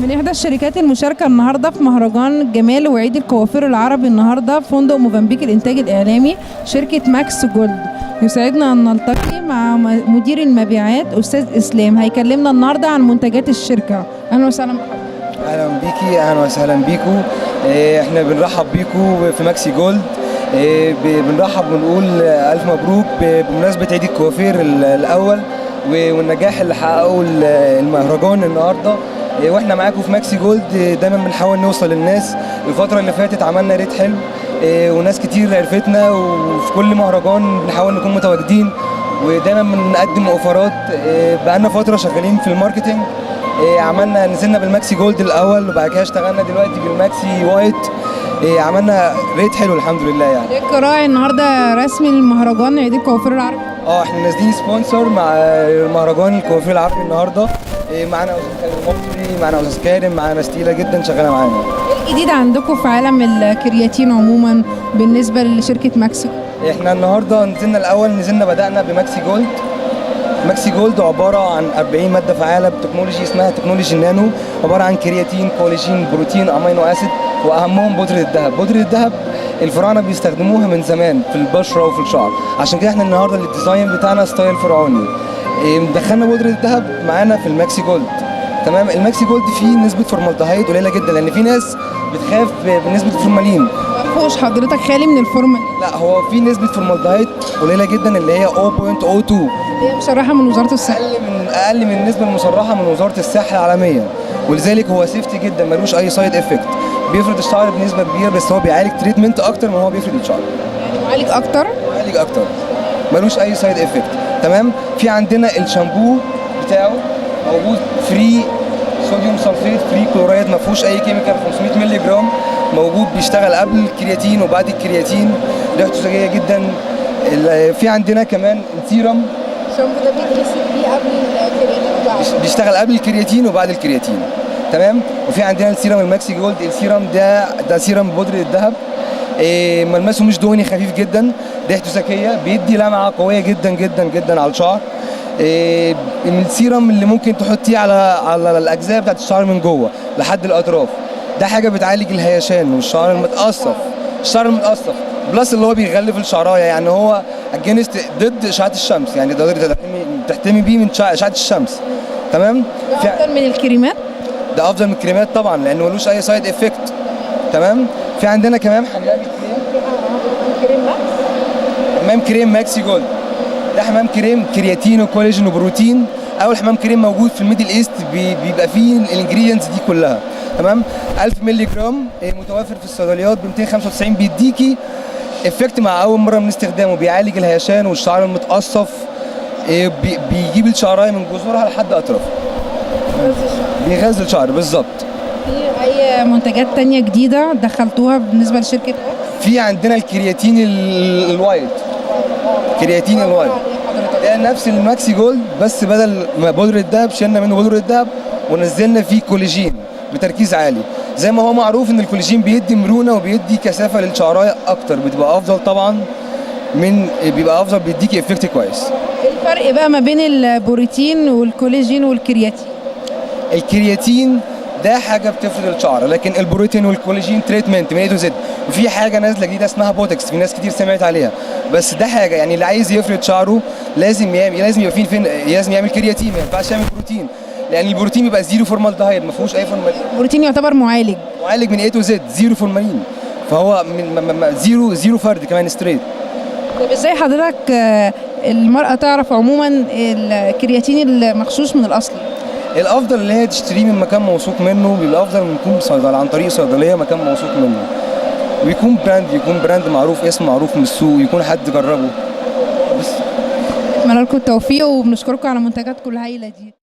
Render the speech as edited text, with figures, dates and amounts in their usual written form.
من إحدى الشركات المشاركة النهاردة في مهرجان جمال وعيد الكوافير العربي النهاردة في فندق موزمبيق الإنتاج الإعلامي شركة ماكس جولد. يسعدنا أن نلتقي مع مدير المبيعات أستاذ إسلام، هيكلمنا النهاردة عن منتجات الشركة. أهلا وسهلا بحضرتك. اهلا بيكي، اهلا وسهلا بيكو. احنا بنرحب بيكو في ماكسي جولد. بنرحب ونقول الف مبروك بمناسبه عيد الكوافير الاول والنجاح اللي حققه المهرجان النهارده. واحنا معاكم في ماكسي جولد دايما بنحاول نوصل للناس. الفتره اللي فاتت عملنا ريت حلو وناس كتير عرفتنا، وفي كل مهرجان بنحاول نكون متواجدين ودايما بنقدم اوفرات. بقالنا فتره شغالين في الماركتينج. نزلنا بالماكسي جولد الاول وبعد كده اشتغلنا دلوقتي بالماكسي وايت. عملنا ريت حلو الحمد لله. يعني حضرتك راعي النهارده رسمي المهرجان عيد الكوافير العربي. احنا نازلين سبونسر مع مهرجان الكوافير العربي النهارده. معانا استاذ كريم المصري، معانا استاذ كارم، معانا ناس تقيله جدا شغاله معانا. ايه الجديد عندكم في عالم الكرياتين عموما بالنسبه لشركه ماكسي؟ احنا النهارده نزلنا بدانا بماكسي جولد. ماكسي جولد عباره عن 40 ماده فعاله بتكنولوجي اسمها تكنولوجي النانو، عباره عن كرياتين، كولاجين، بروتين، امينو اسيد، واهمهم بودره الذهب. بودره الذهب الفراعنه بيستخدموها من زمان في البشره وفي الشعر، عشان كده احنا النهارده الديزاين بتاعنا ستايل فرعوني. دخلنا بودره الذهب معانا في الماكسي جولد. تمام. الماكسي جولد فيه نسبه فورمالدهيد قليله جدا، لان في ناس بتخاف بنسبه الفورمالين. مفهوش حضرتك خالي من الفورمالين؟ لا، هو في نسبه فورمالدهيد قليله جدا اللي هي 0.02، هي مصرحه من وزاره الصحه، اقل من النسبه المصرحه من وزاره الصحه العالميه، ولذلك هو سيفتي جدا، ملوش اي سايد افكت. بيفرد الشعر بنسبه كبيره، بس هو بيعالج تريتمنت اكتر ما هو بيفرد الشعر. يعني معالج اكتر، ملوش اي سايد افكت. تمام. في عندنا الشامبو بتاعه موجود فري صوديوم سلفيت، فري كلورايد، ما فيهوش اي كيميكال، 500 مللي جرام، موجود بيشتغل قبل الكرياتين وبعد الكرياتين، ريحته زجاجيه جدا. في عندنا كمان السيرم. الشامبو ده بيتغسل بيه قبل الكرياتين وبعد؟ بيشتغل قبل الكرياتين وبعد الكرياتين. تمام. وفي عندنا السيرم الماكسي جولد. السيرم ده سيرم بودره الذهب. ملمسه مش دهني، خفيف جدا، ريحته ذكيه، بيدي لمعه قويه جدا جدا جدا على الشعر. من السيرم اللي ممكن تحطيه على الاجزاء بتاعت الشعر من جوه لحد الاطراف. ده حاجه بتعالج الهيشان والشعر المتقصف. بلس اللي هو بيغلف الشعرايه، يعني هو اجينست ضد اشعه الشمس، يعني تقدري تحتمي بيه من اشعه الشمس. تمام. ده افضل من الكريمات؟ ده افضل من الكريمات طبعا، لانه ملوش اي سايد افكت. تمام. في عندنا كمان حمام كريم ماكسي جولد. ده حمام كريم كرياتين وكولاجين وبروتين، اول حمام كريم موجود في الميدل ايست، بيبقى فيه الانجريدينتس دي كلها. تمام. 1000 مللي جرام، متوفر في الصيدليات ب 295، بيديكي افكت مع اول مره من استخدامه، بيعالج الهيشان والشعر المتقصف، بيجيب الشعرايه من جذورها لحد اطرافها، بيغذي الشعر بالظبط. في اي منتجات تانية جديده دخلتوها بالنسبه لشركه؟ في عندنا الكرياتين الوايت. كرياتين الوايت ده نفس الماكسي جولد، بس بدل ما بودره الذهب شلنا منه بودره الذهب ونزلنا فيه كولاجين بتركيز عالي. زي ما هو معروف ان الكولاجين بيدي مرونه وبيدي كثافه للشعرايه اكتر، بتبقى افضل طبعا، بيديكي افكت كويس. ايه الفرق بقى ما بين البروتين والكولاجين والكرياتين؟ الكرياتين ده حاجه بتفرد الشعر، لكن البروتين والكولاجين تريتمنت من اي تو زد. وفي حاجه نازله جديده اسمها بوتكس، في ناس كتير سمعت عليها، بس ده حاجه يعني اللي عايز يفرد شعره لازم يعمل كرياتين، ما ينفعش يعمل بروتين، لان البروتين بيبقى زيرو فورمالدهيد، ما فيهوش اي فورمالين. البروتين يعتبر معالج من اي تو زد، زيرو فورمالين، فهو زيرو فرد كمان ستريت. طب ازاي حضرتك المرأة تعرف عموما الكرياتين المغشوش من الاصلي؟ الافضل اللي هي تشتريه من مكان موثوق منه، بيبقى افضل من يكون صيدله عن طريق صيدليه مكان موثوق منه، ويكون براند معروف، اسم معروف من السوق، يكون حد جربه. بس اتمنى لكم التوفيق وبنشكركم على منتجاتكم الهائله دي.